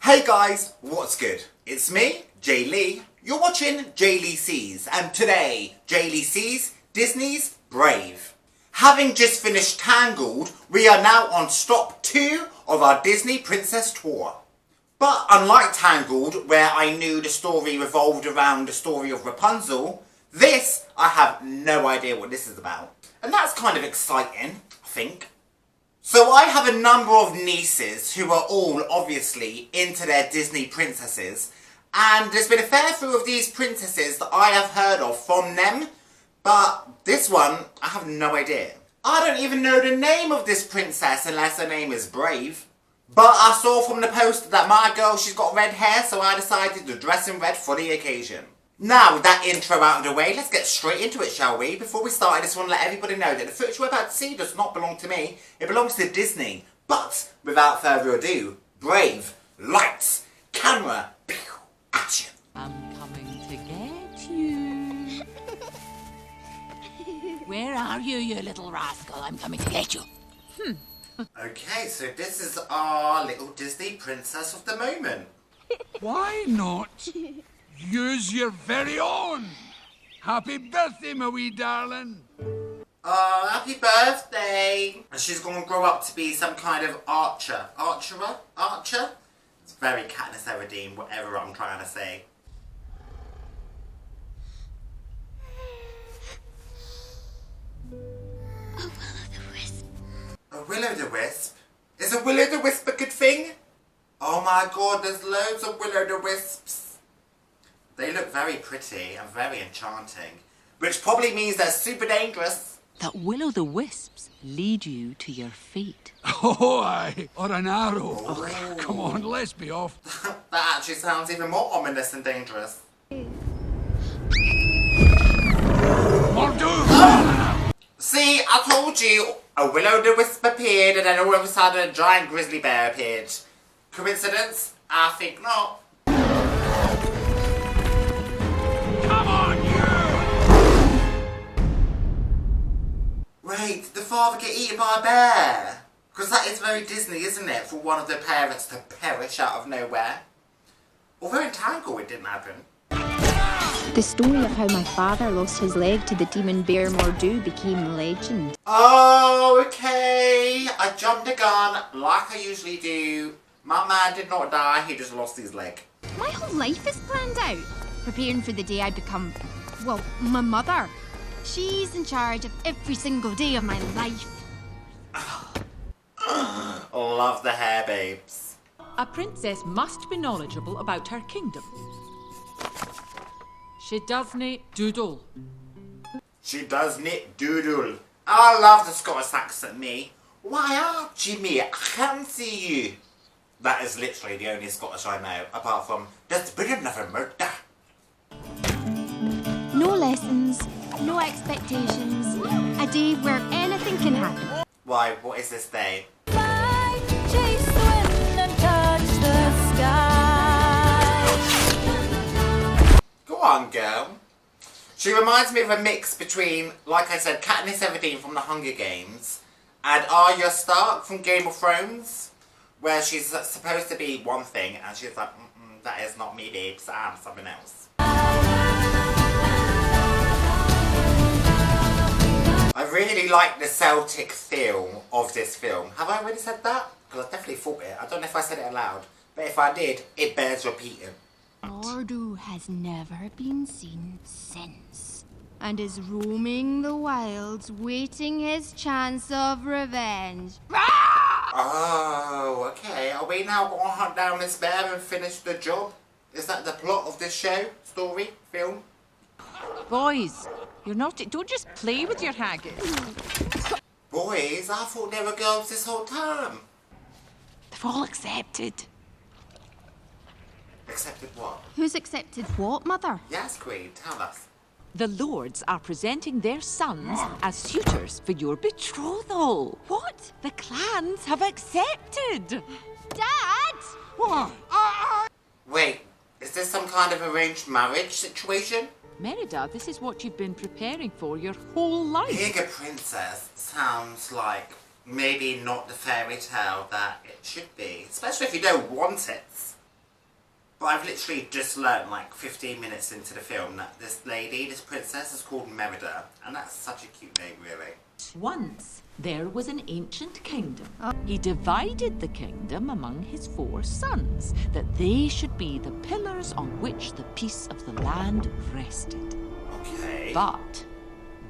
Hey guys, what's good? It's me, J-Lei. You're watching J-Lei Sees, and today, J-Lei Sees Disney's Brave. Having just finished Tangled, we are now on stop 2 of our Disney Princess Tour. But unlike Tangled, where I knew the story revolved around the story of Rapunzel, this, I have no idea what this is about. And that's kind of exciting, I think. So I have a number of nieces who are all obviously into their Disney princesses, and there's been a fair few of these princesses that I have heard of from them, but this one, I have no idea. I don't even know the name of this princess unless her name is Brave. But I saw from the poster that my girl, she's got red hair, so I decided to dress in red for the occasion. Now, with that intro out of the way, let's get straight into it, shall we? Before we start, I just want to let everybody know that the footage we're about to see does not belong to me. It belongs to Disney. But, without further ado, Brave, lights, camera, pew, action. I'm coming to get you. Where are you, you little rascal? I'm coming to get you. Okay, so this is our little Disney princess of the moment. Why not use your very own? Happy birthday, my wee darling. Oh, happy birthday! And she's going to grow up to be some kind of archer. Archer? It's very Katniss Everdeen, whatever I'm trying to say. A will-o'-the-wisp? Is a will-o'-the-wisp a good thing? Oh my god, there's loads of will-o'-the-wisps. They look very pretty and very enchanting, which probably means they're super dangerous. That will-o'-the-wisps lead you to your fate. Oh, aye, or an arrow. Oh. Come on, let's be off. That actually sounds even more ominous and dangerous. Mordu! See, I told you, a will-o'-the-wisp appeared and then all of a sudden a giant grizzly bear appeared. Coincidence? I think not. Come on, you! Wait, did the father get eaten by a bear? Because that is very Disney, isn't it? For one of the parents to perish out of nowhere. Although in Tangled it didn't happen. The story of how my father lost his leg to the demon bear Mordu became legend. Oh, okay. I jumped the gun like I usually do. My man did not die, he just lost his leg. My whole life is planned out, preparing for the day I become, well, my mother. She's in charge of every single day of my life. Love the hair, babes. A princess must be knowledgeable about her kingdom. She doesn't doodle. She does knit doodle. I love the Scottish accent, me. Why aren't you, me? I can't see you. That is literally the only Scottish I know, apart from just bit another murder. No lessons, no expectations, a day where anything can happen. Why, what is this day? Chase the wind and touch the sky. Go on, girl. She reminds me of a mix between, like I said, Katniss Everdeen from The Hunger Games and Arya Stark from Game of Thrones, where she's supposed to be one thing and she's like, that is not me, babes, I'm something else. I really like the Celtic feel of this film. Have I already said that? Because I definitely thought it. I don't know if I said it aloud, but if I did, it bears repeating. Mordu has never been seen since, and is roaming the wilds, waiting his chance of revenge. Oh, okay. Are we now going to hunt down this bear and finish the job? Is that the plot of this show, story, film? Boys, don't just play with your haggis. Boys, I thought they were girls this whole time. They've all accepted. Accepted what? Who's accepted what, Mother? Yes, Queen, tell us. The lords are presenting their sons as suitors for your betrothal. What? The clans have accepted. Dad! What? Wait, is this some kind of arranged marriage situation? Merida, this is what you've been preparing for your whole life. Being a princess sounds like maybe not the fairy tale that it should be. Especially if you don't want it. But I've literally just learnt like 15 minutes into the film that this lady, this princess, is called Merida. And that's such a cute name, really. Once there was an ancient kingdom. He divided the kingdom among his 4 sons, that they should be the pillars on which the peace of the land rested. Okay. But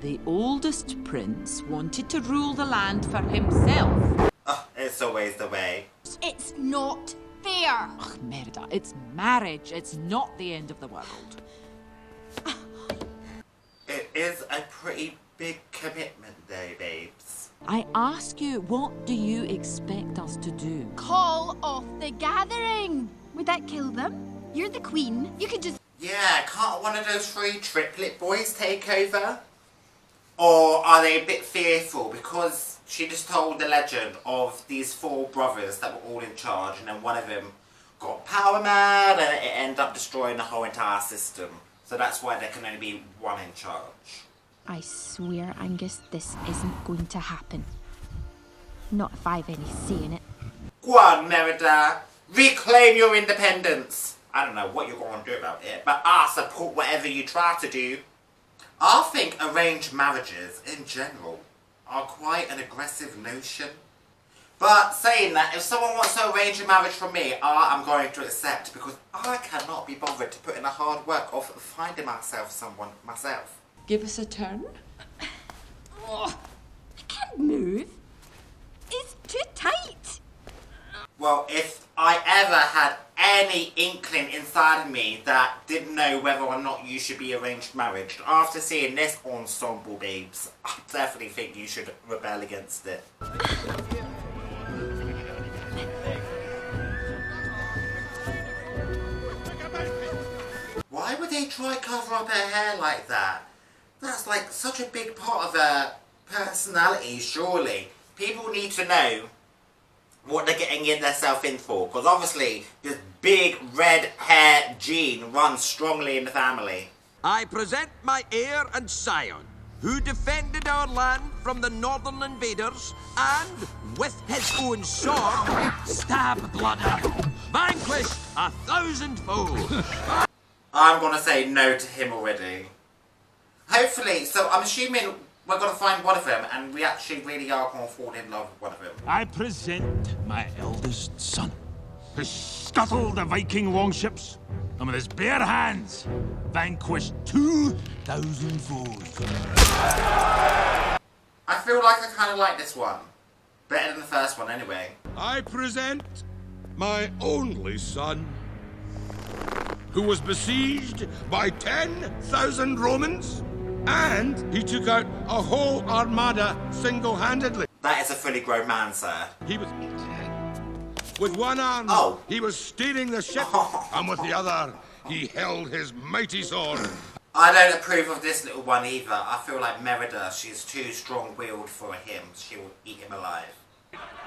the oldest prince wanted to rule the land for himself. Oh, it's always the way. It's not fair. Ugh, Merida, it's marriage. It's not the end of the world. It is a pretty big commitment though, babes. I ask you, what do you expect us to do? Call off the gathering. Would that kill them? You're the queen. You could just... Yeah, can't one of those 3 triplet boys take over? Or are they a bit fearful because she just told the legend of these 4 brothers that were all in charge, and then one of them got power mad and it ended up destroying the whole entire system. So that's why there can only be one in charge. I swear, Angus, this isn't going to happen. Not if I've any say in it. Go on, Merida. Reclaim your independence. I don't know what you're going to do about it, but I support whatever you try to do. I think arranged marriages, in general, are quite an aggressive notion. But saying that, if someone wants to arrange a marriage for me, I am going to accept, because I cannot be bothered to put in the hard work of finding myself someone myself. Give us a turn. I can't move. It's too tight. Well, if I ever had any inkling inside of me that didn't know whether or not you should be arranged marriage, after seeing this ensemble, babes, I definitely think you should rebel against it. Why would they try cover up her hair like that? That's like such a big part of her personality, surely. People need to know what they're getting themselves in for, because obviously this big red hair gene runs strongly in the family. I present my heir and scion, who defended our land from the northern invaders and, with his own sword, stabbed Blooder, vanquished 1,000 foes. I'm gonna say no to him already. Hopefully, so I'm assuming we're gonna find one of them, and we actually really are gonna fall in love with one of them. I present my eldest son, who scuttled the Viking longships, and with his bare hands vanquished 2,000 foes. I feel like I kinda like this one. Better than the first one anyway. I present my only son, who was besieged by 10,000 Romans, and he took out a whole armada single-handedly. That is a fully grown man, sir. He was... With one arm, he was steering the ship, and with the other, he held his mighty sword. I don't approve of this little one either. I feel like Merida, she's too strong-willed for him. She will eat him alive.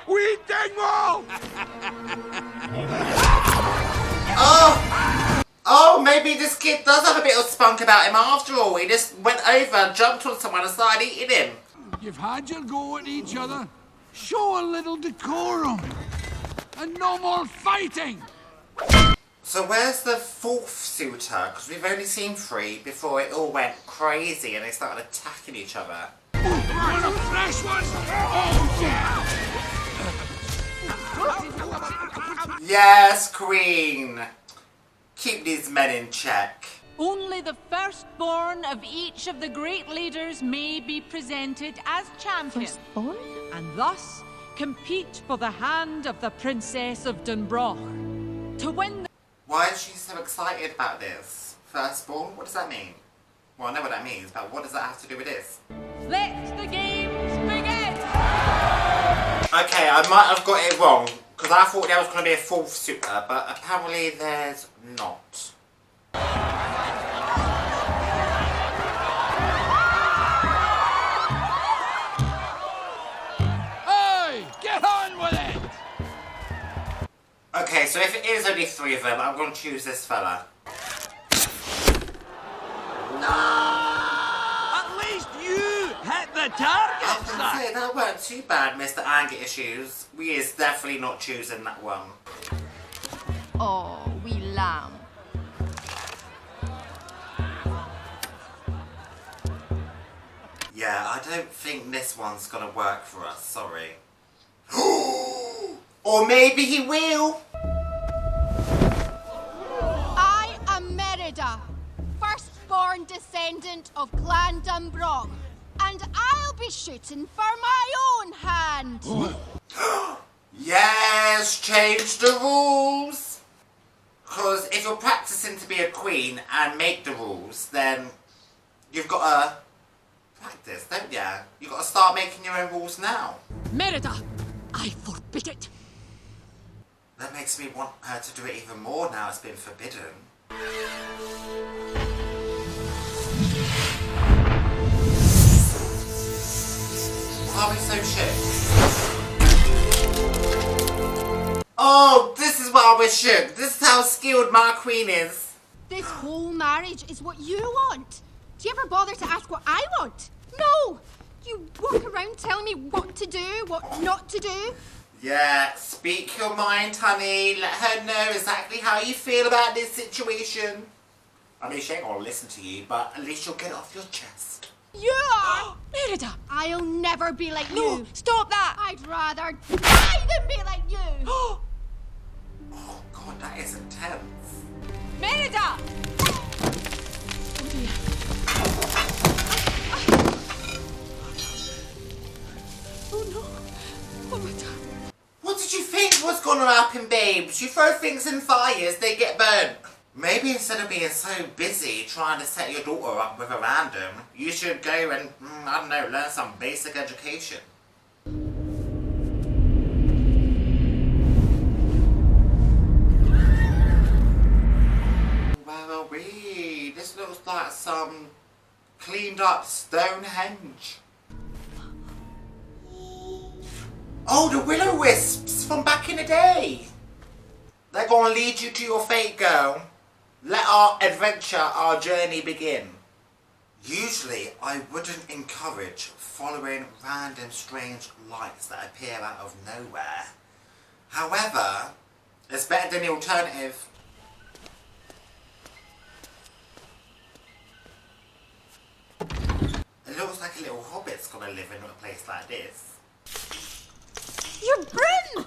We Dingwall! Oh, maybe this kid does have a bit of spunk about him after all. He just went over, jumped on someone and started eating him. You've had your go at each other. Show a little decorum. And no more fighting. So where's the 4th suitor? Because we've only seen 3 before it all went crazy and they started attacking each other. Want a fresh one? Oh, yeah. Yes, Queen! Keep these men in check. Only the firstborn of each of the great leaders may be presented as champion. Firstborn? And thus compete for the hand of the Princess of Dunbroch. To win the... Why is she so excited about this? Firstborn? What does that mean? Well, I know what that means, but what does that have to do with this? Let the games begin! Okay, I might have got it wrong, because I thought there was going to be a 4th suitor, but apparently there's not. Hey, get on with it! Okay, so if it is only 3 of them, I'm going to choose this fella. At least you hit the I target, was going to sir. say, that weren't too bad, Mr. Anger Issues. We is definitely not choosing that one. Oh, wee lamb. Yeah, I don't think this one's gonna work for us, sorry. Or maybe he will. I am Merida, firstborn descendant of Clan Dunbrog, and I'll be shooting for my own hand. Yes, change the rules. Because if you're practicing to be a queen and make the rules, then you've got to practice, don't you? You've got to start making your own rules now. Merida, I forbid it. That makes me want her to do it even more now it's been forbidden. Are we so shit? Oh, this is why we're shook. This is how skilled my queen is. This whole marriage is what you want. Do you ever bother to ask what I want? No! You walk around telling me what to do, what not to do. Yeah, speak your mind, honey. Let her know exactly how you feel about this situation. I mean, she ain't gonna listen to you, but at least you'll get it off your chest. You are! Merida! I'll never be like No, you. stop that! I'd rather die than be like you. Oh God, that is intense. Merida! Oh dear. Oh no. What have I done? What did you think was gonna happen, babes? You throw things in fires, they get burnt. Maybe instead of being so busy trying to set your daughter up with a random, you should go and, I don't know, learn some basic education. Where are we? This looks like some cleaned up Stonehenge. Oh, the will-o-wisps from back in the day. They're gonna lead you to your fate, girl. Let our adventure, our journey begin. Usually, I wouldn't encourage following random strange lights that appear out of nowhere. However, it's better than the alternative. It looks like a little hobbit's gonna live in a place like this. Your broom!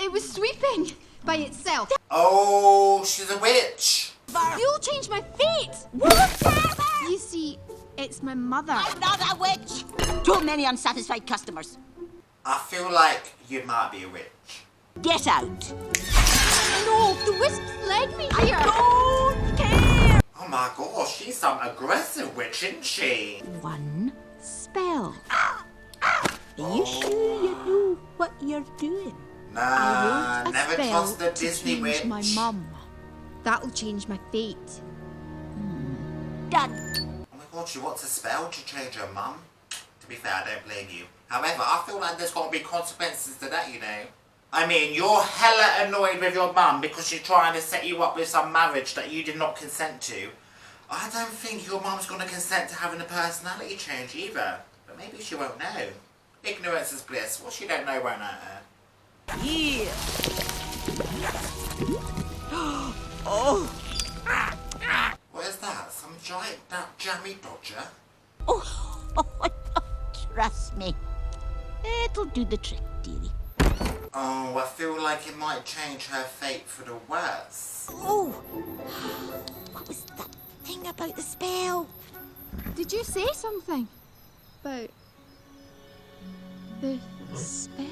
It was sweeping by itself. Oh, she's a witch. You'll change my fate. You see, it's my mother. I'm not a witch. Too many unsatisfied customers. I feel like you might be a witch. Get out. No, the wisps led me here. Don't care. Oh my gosh, she's some aggressive witch, isn't she? One spell. Are you sure you know what you're doing? Nah, never spell trust the to Disney change witch. my mum. That'll change my fate. Done. Oh my god, she wants a spell to change her mum? To be fair, I don't blame you. However, I feel like there's got to be consequences to that, you know. I mean, you're hella annoyed with your mum because she's trying to set you up with some marriage that you did not consent to. I don't think your mum's going to consent to having a personality change either. But maybe she won't know. Ignorance is bliss. What she don't know won't hurt her. Yeah. Oh. What is that? Some giant jammy dodger? Oh. Trust me. It'll do the trick, dearie. Oh, I feel like it might change her fate for the worse. Oh. What was that thing about the spell? Did you say something about the spell?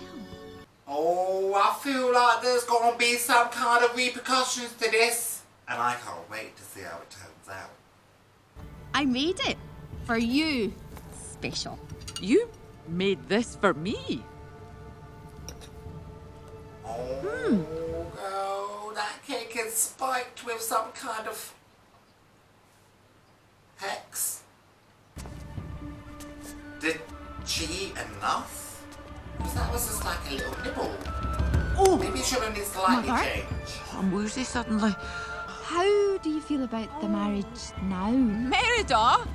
Oh, I feel like there's gonna be some kind of repercussions to this. And I can't wait to see how it turns out. I made it for you. Special. You made this for me. Oh, girl, that cake is spiked with some kind of hex. Did she eat enough? Because that was just like a little nibble. Oh, Maybe it should only slightly Mother? change. I'm woozy suddenly. How do you feel about the marriage now? Merida!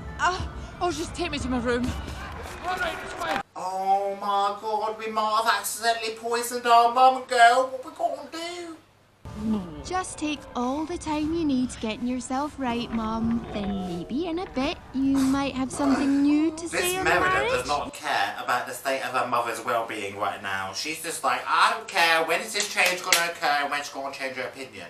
Just take me to my room. Oh my god, we might have accidentally poisoned our mum, girl. What we gonna do? Just take all the time you need getting yourself right, Mum. Then maybe in a bit you might have something new to say This on Merida marriage. does not care about the state of her mother's well-being right now. She's just like, I don't care when is this change going to occur and when she's going to change her opinion.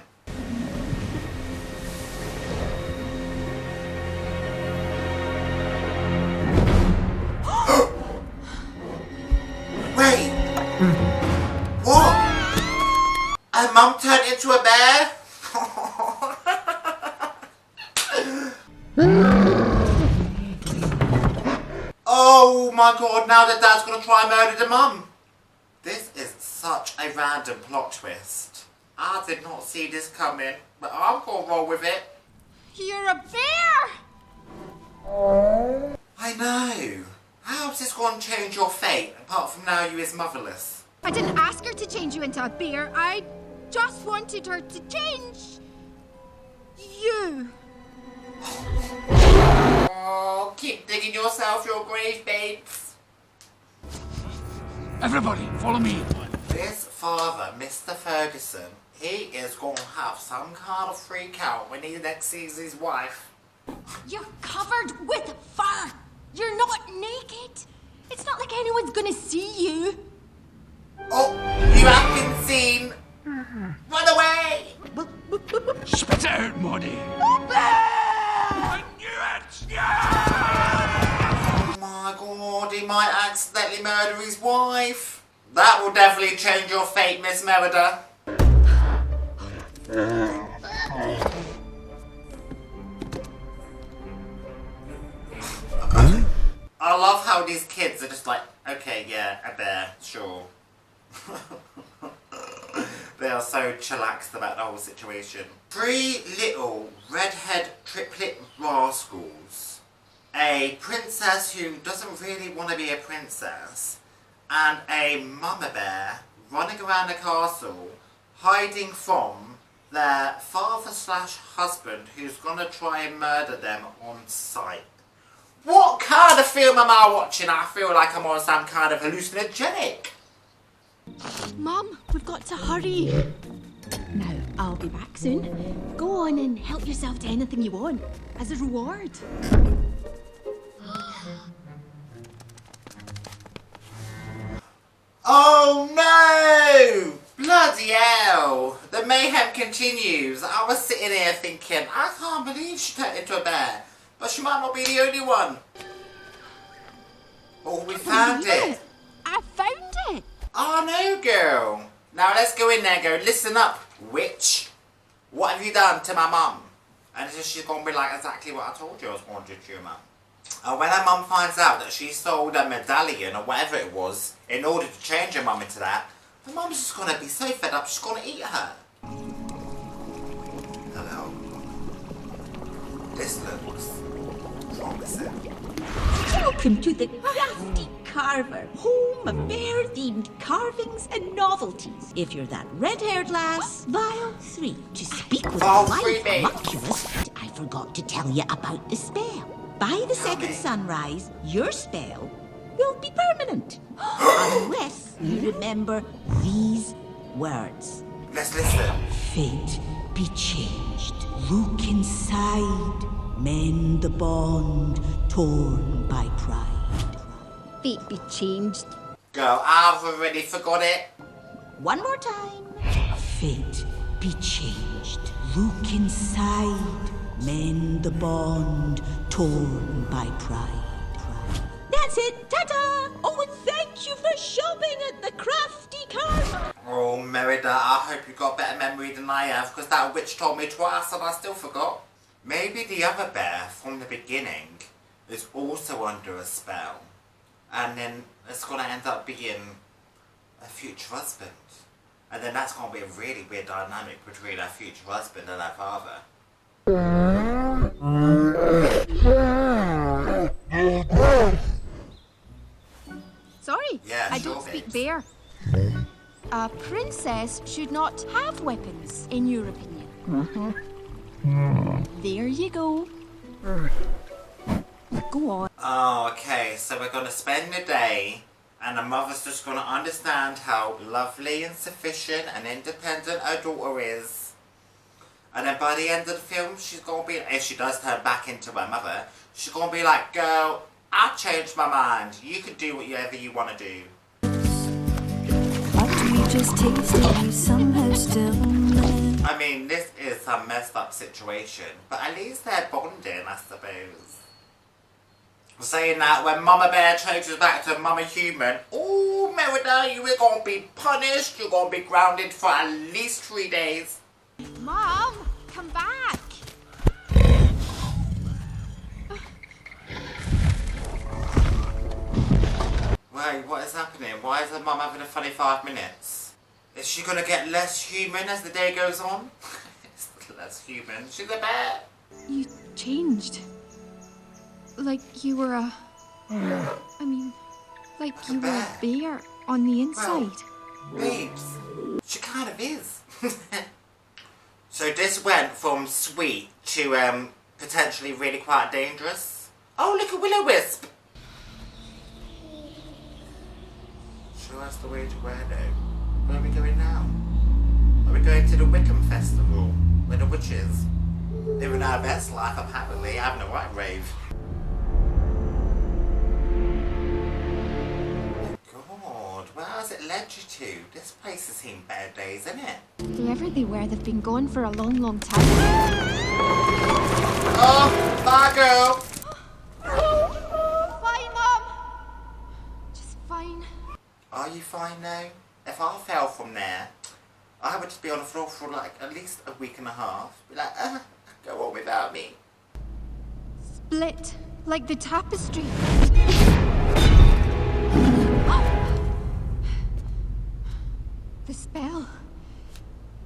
Wait! What? Her mum turned into a bear? Oh my god, now that Dad's gonna try and murder the mum. This is such a random plot twist. I did not see this coming, but I'm gonna roll with it. You're a bear! I know. How's this gonna change your fate, apart from now you is motherless? I didn't ask her to change you into a bear. I just wanted her to change you. Oh, keep digging yourself your grave, babes. Everybody, follow me. This father, Mr. Ferguson, he is going to have some kind of freak out when he next sees his wife. You're covered with fur. You're not naked. It's not like anyone's gonna see you. Oh, you have been seen. Run away! Spit it out, Maudie. I knew it! Yeah! Oh my god, he might accidentally murder his wife. That will definitely change your fate, Miss Merida. I love how these kids are just like, okay, yeah, a bear, sure. They are so chillaxed about the whole situation. 3 little redhead triplet rascals. A princess who doesn't really want to be a princess. And a mama bear running around the castle hiding from their father/husband who's gonna try and murder them on sight. What kind of film am I watching? I feel like I'm on some kind of hallucinogenic. Mum, we've got to hurry. Now, I'll be back soon. Go on and help yourself to anything you want, as a reward. Oh no! Bloody hell! The mayhem continues. I was sitting here thinking, I can't believe she turned into a bear. But she might not be the only one. Oh, we found it. I found it. Oh no, girl. Now let's go in there and go, listen up, witch. What have you done to my mum? And she's going to be like, exactly what I told you I was going to do to your mum. And when her mum finds out that she sold a medallion or whatever it was in order to change her mum into that, the mum's just going to be so fed up she's going to eat her. Hello. This looks promising. Welcome to the Crafty Carver, home of bear-themed carvings and novelties. If you're that red-haired lass, Vial 3. To speak with Vial the 3, live babe. homunculus, I forgot to tell you about the spell. By the second sunrise, your spell will be permanent. Unless you remember these words. Let's listen. Fate be changed. Look inside. Mend the bond torn by pride. Fate be changed. Girl, I've already forgot it. One more time. Fate be changed. Look inside. Mend the bond torn by pride. That's it. Ta-ta! Oh, and thank you for shopping at the Crafty Carver. Oh, Merida, I hope you got better memory than I have, because that witch told me twice and I still forgot. Maybe the other bear from the beginning is also under a spell. And then it's going to end up being a future husband. And then that's going to be a really weird dynamic between our future husband and our father. Sorry, Yeah, I sure, don't speak babes. bear. A princess should not have weapons, in your opinion. There you go. Go on. Oh, okay, so we're going to spend the day and the mother's just going to understand how lovely and sufficient and independent her daughter is. And then by the end of the film, she's gonna be, if she does turn back into her mother, she's gonna be like, girl, I've changed my mind. You can do whatever you want to do. What we just tasted, you somehow still remain. I mean, this is a messed up situation, but at least they're bonding, I suppose. Saying that, when Mama Bear changes back to Mama Human, oh, Merida, you are gonna be punished. You're gonna be grounded for at least 3 days. Mom, come back. Wait, what is happening? Why is her mum having a funny 5 minutes? Is she gonna get less human as the day goes on? It's less human. She's a bear. You changed. Like you were a... I mean, like you were a bear on the inside. Well, babes, she kind of is. So this went from sweet to potentially really quite dangerous. Oh, look at Will-O-Wisp. Show us the way to where though. Where are we going now? Are we going to the Wickham Festival? Where the witches? Living our best life apparently, having a right rave. God, where has it led you to? This place has seen better days, isn't it? Whoever they were, they've been gone for a long, long time. Oh, bye girl! Fine, Mom. Just fine. Are you fine now? If I fell from there, I would just be on the floor for like at least a week and a half. Be like, go on without me. Split, like the tapestry. The spell.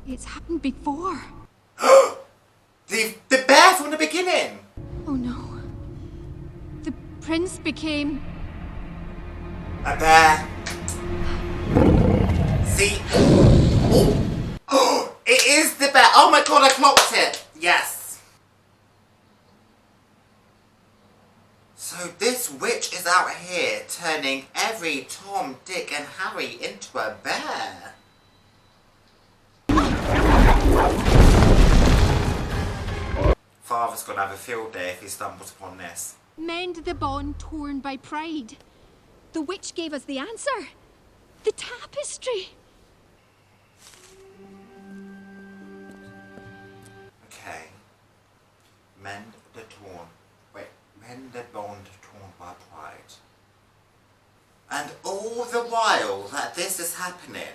It's happened before. The bear from the beginning! Oh no. The prince became... A bear. See? Oh, it is the bear. Oh my god, I clocked it. Yes. So this witch is out here turning every Tom, Dick and Harry into a bear. Father's gonna have a field day if he stumbles upon this. Mend the bond torn by pride. The witch gave us the answer. The tapestry. Okay. Mend the torn. Wait. Mend the bond torn by pride. And all the while that this is happening,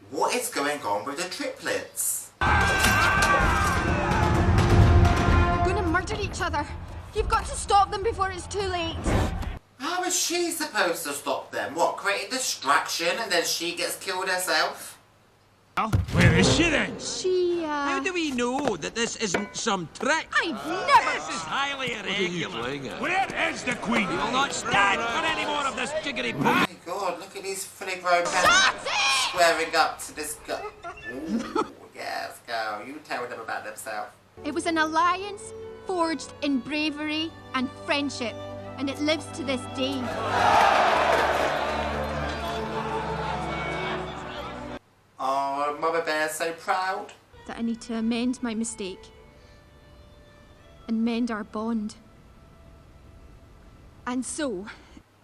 what is going on with the triplets? They're gonna murder each other. You've got to stop them before it's too late. How is she supposed to stop them? What, create a distraction and then she gets killed herself? Well, where is she then? She, How do we know that this isn't some trick? I've never... This is highly irregular. Where is the Queen? We will not stand for any more of this jiggery Oh my god, look at these fully grown men swearing up to this guy. Ooh, yes, girl, you tell them about themselves. It was an alliance forged in bravery and friendship, and it lives to this day. Oh, Mama Bear's so proud. That I need to amend my mistake and mend our bond. And so,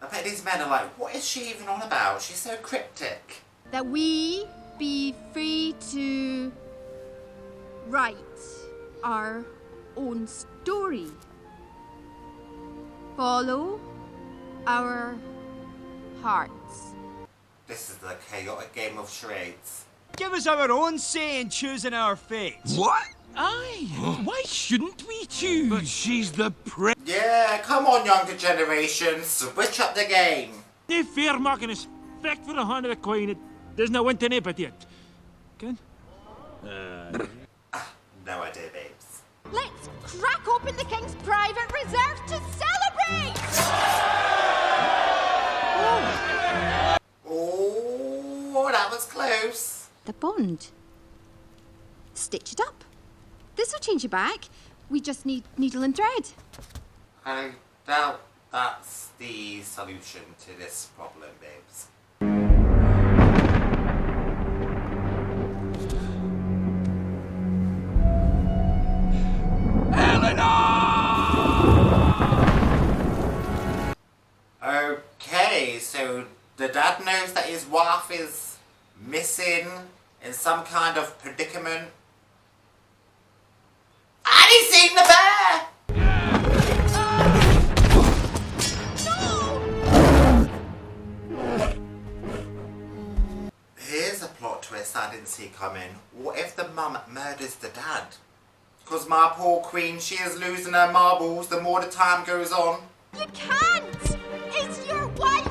I bet these men are like, what is she even on about? She's so cryptic. that we be free to write our own story. Follow our hearts. This is the chaotic game of charades. Give us our own say in choosing our fate. What? Aye, why shouldn't we choose? But she's the prince. Yeah, come on, younger generation, switch up the game. No fair marking respect for the hand of the Queen. It doesn't win to nip it yet. Can? No idea, babes. Let's crack open the King's private reserve to celebrate! Oh, that was close. The bond. Stitch it up. This'll change you back. We just need needle and thread. I doubt that's the solution to this problem, babes. some kind of predicament. And he's seen the bear! Here's a plot twist I didn't see coming. What if the mum murders the dad? Because my poor queen, she is losing her marbles the more the time goes on. You can't! It's your wife!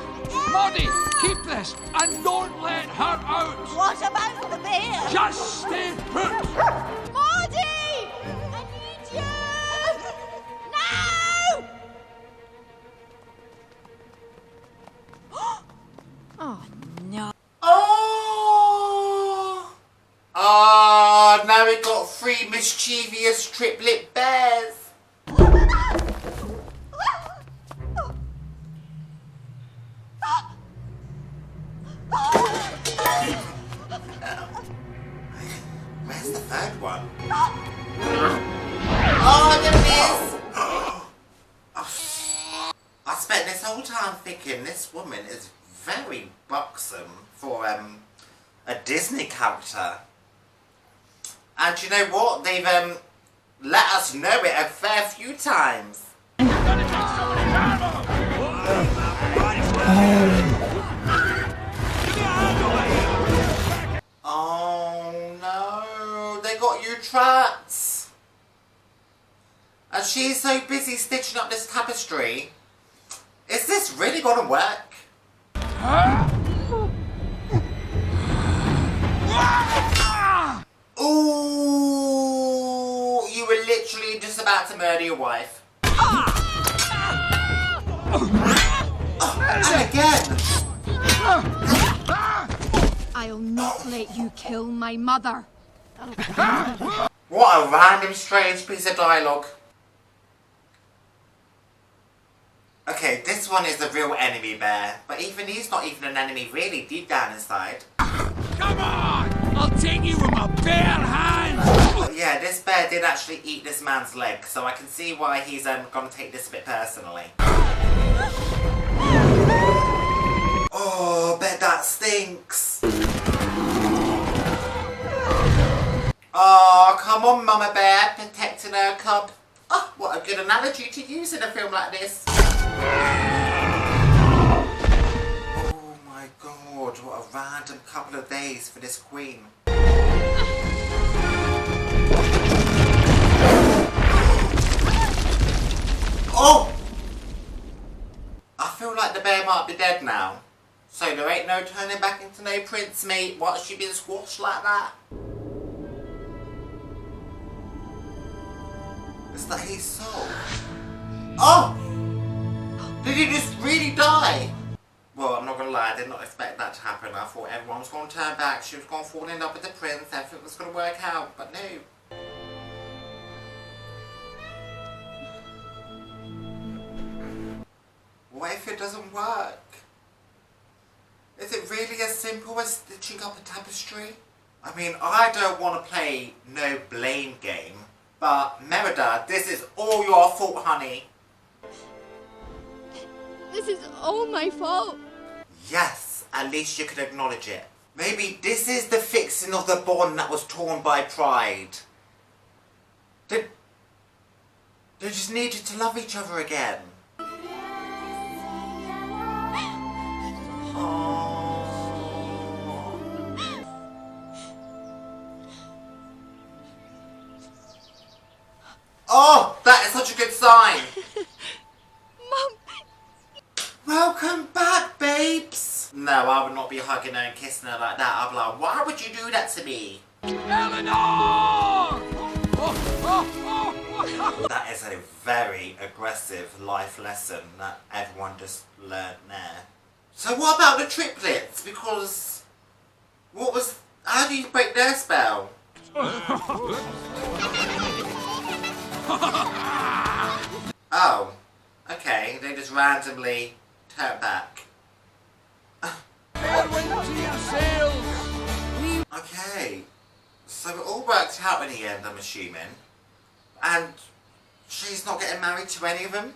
Maudie, keep this and don't let her out! What about the bear? Just stay put! Maudie! I need you! No! Oh, no. Oh! Oh, now we got 3 mischievous triplet bears. Where's the third one? Oh, there it is! I spent this whole time thinking this woman is very buxom for a Disney character. And you know what? They've let us know it a fair few times. Oh no, they got you trapped. And she's so busy stitching up this tapestry. Is this really gonna work? Ooh, you were literally just about to murder your wife. And again. I'll not let you kill my mother. What a random strange piece of dialogue. Okay, this one is the real enemy bear, but even he's not even an enemy really deep down inside. Come on! I'll take you with my bare hands! But yeah, this bear did actually eat this man's leg, so I can see why he's gonna take this a bit personally. Oh, bet that stinks. Oh, come on, Mama Bear, protecting her cub. Oh, what a good analogy to use in a film like this. Oh my god, what a random couple of days for this queen. Oh! I feel like the bear might be dead now. So there ain't no turning back into no prince, mate. Why's she been squashed like that? Is that his soul? Oh! Did he just really die? Well, I'm not gonna lie, I did not expect that to happen. I thought everyone was gonna turn back, she was gonna fall in love with the prince, everything was gonna work out, but no. What if it doesn't work? Is it really as simple as stitching up a tapestry? I mean, I don't want to play no blame game, but Merida, this is all your fault, honey. This is all my fault. Yes, at least you can acknowledge it. Maybe this is the fixing of the bond that was torn by pride. They just needed to love each other again. Oh, that is such a good sign. Mum. Welcome back, babes. No, I would not be hugging her and kissing her like that. I'd be like, why would you do that to me? Elinor! That is a very aggressive life lesson that everyone just learned there. So what about the triplets? Because how do you break their spell? Oh, okay, they just randomly turn back. Okay, so it all worked out in the end, I'm assuming. And she's not getting married to any of them?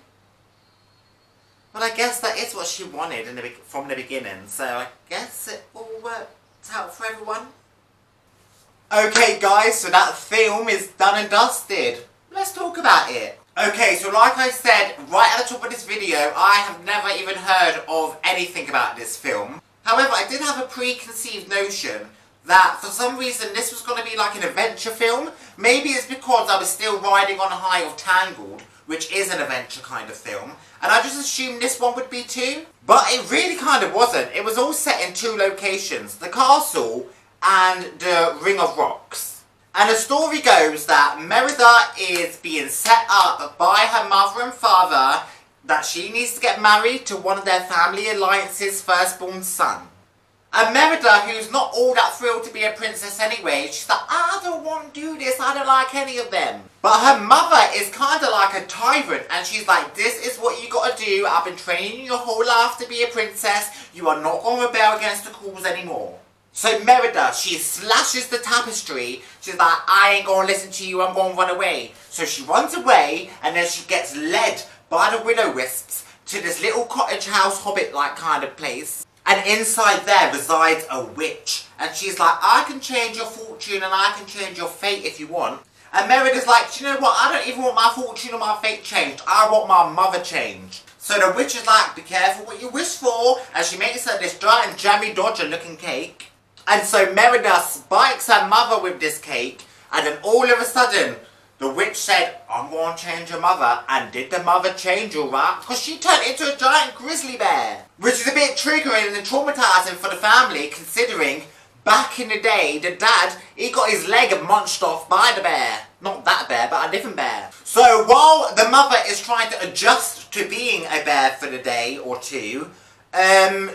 Well, I guess that is what she wanted from the beginning, so I guess it all worked out for everyone. Okay guys, so that film is done and dusted. Let's talk about it. Okay, so like I said right at the top of this video, I have never even heard of anything about this film. However, I did have a preconceived notion that for some reason this was going to be like an adventure film. Maybe it's because I was still riding on a high of Tangled, which is an adventure kind of film, and I just assumed this one would be too. But it really kind of wasn't. It was all set in two locations, the castle and the Ring of Rocks. And the story goes that Merida is being set up by her mother and father that she needs to get married to one of their family alliance's firstborn son. And Merida, who's not all that thrilled to be a princess anyway, she's like, I don't want to do this, I don't like any of them. But her mother is kind of like a tyrant, and she's like, this is what you got to do, I've been training you your whole life to be a princess, you are not going to rebel against the calls anymore. So Merida, she slashes the tapestry, she's like, I ain't going to listen to you, I'm going to run away. So she runs away, and then she gets led by the will-o-wisps to this little cottage house hobbit-like kind of place. And inside there resides a witch. And she's like, I can change your fortune and I can change your fate if you want. And Merida's like, do you know what, I don't even want my fortune or my fate changed, I want my mother changed. So the witch is like, be careful what you wish for, and she makes her this giant jammy dodger looking cake. And so Merida spikes her mother with this cake, and then all of a sudden, the witch said, I'm going to change your mother. And did the mother change alright? Because she turned into a giant grizzly bear. Which is a bit triggering and traumatising for the family, considering back in the day, the dad, he got his leg munched off by the bear. Not that bear, but a different bear. So while the mother is trying to adjust to being a bear for the day or two,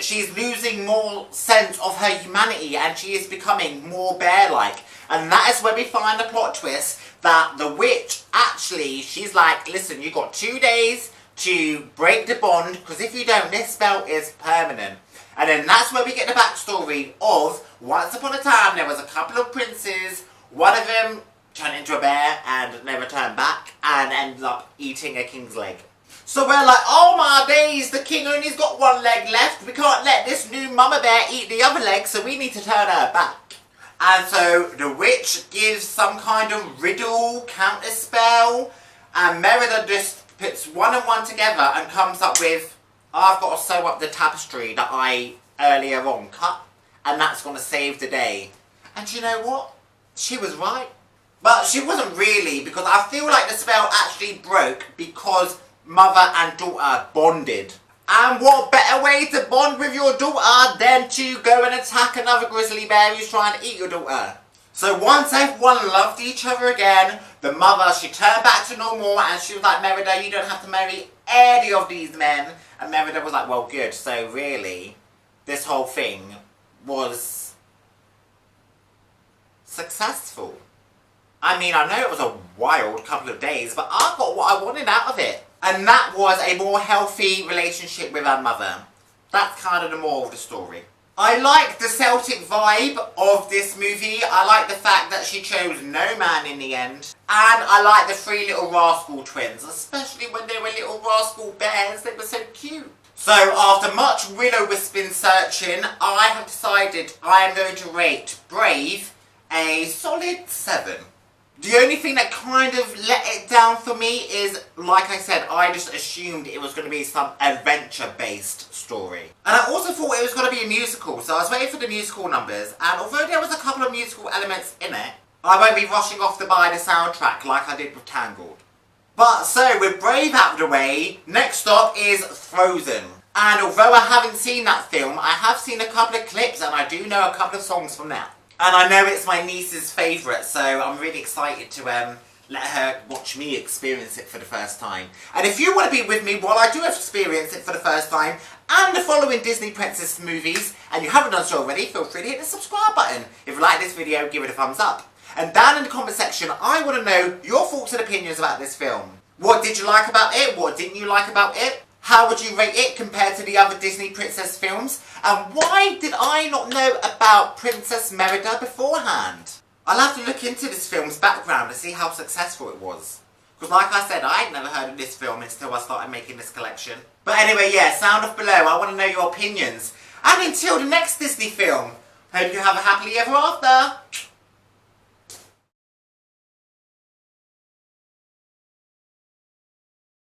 she's losing more sense of her humanity and she is becoming more bear-like. And that is where we find the plot twist that the witch, actually, she's like, listen, you got 2 days to break the bond, because if you don't, this spell is permanent. And then that's where we get the backstory of, once upon a time, there was a couple of princes, one of them turned into a bear and never turned back, and ended up eating a king's leg. So we're like, oh my days, the king only's got one leg left, we can't let this new mama bear eat the other leg, so we need to turn her back. And so the witch gives some kind of riddle, counter spell, and Merida just puts one and one together and comes up with, I've got to sew up the tapestry that I earlier on cut, and that's going to save the day. And you know what? She was right. But she wasn't really, because I feel like the spell actually broke because mother and daughter bonded. And what better way to bond with your daughter than to go and attack another grizzly bear who's trying to eat your daughter? So once everyone loved each other again, the mother, she turned back to normal and she was like, Merida, you don't have to marry any of these men. And Merida was like, well, good. So really, this whole thing was successful. I mean, I know it was a wild couple of days, but I got what I wanted out of it. And that was a more healthy relationship with her mother. That's kind of the moral of the story. I like the Celtic vibe of this movie. I like the fact that she chose no man in the end. And I like the 3 little rascal twins, especially when they were little rascal bears. They were so cute. So after much willow-wisping searching, I have decided I am going to rate Brave a solid 7. The only thing that kind of let it down for me is, like I said, I just assumed it was going to be some adventure-based story. And I also thought it was going to be a musical, so I was waiting for the musical numbers, and although there was a couple of musical elements in it, I won't be rushing off to buy the soundtrack like I did with Tangled. But so, with Brave out of the way, next up is Frozen. And although I haven't seen that film, I have seen a couple of clips and I do know a couple of songs from that. And I know it's my niece's favourite, so I'm really excited to let her watch me experience it for the first time. And if you want to be with me while I do experience it for the first time, and the following Disney Princess movies, and you haven't done so already, feel free to hit the subscribe button. If you like this video, give it a thumbs up. And down in the comment section, I want to know your thoughts and opinions about this film. What did you like about it? What didn't you like about it? How would you rate it compared to the other Disney Princess films? And why did I not know about Princess Merida beforehand? I'll have to look into this film's background to see how successful it was. Because like I said, I ain't never heard of this film until I started making this collection. But anyway, yeah, sound off below. I want to know your opinions. And until the next Disney film, hope you have a happily ever after.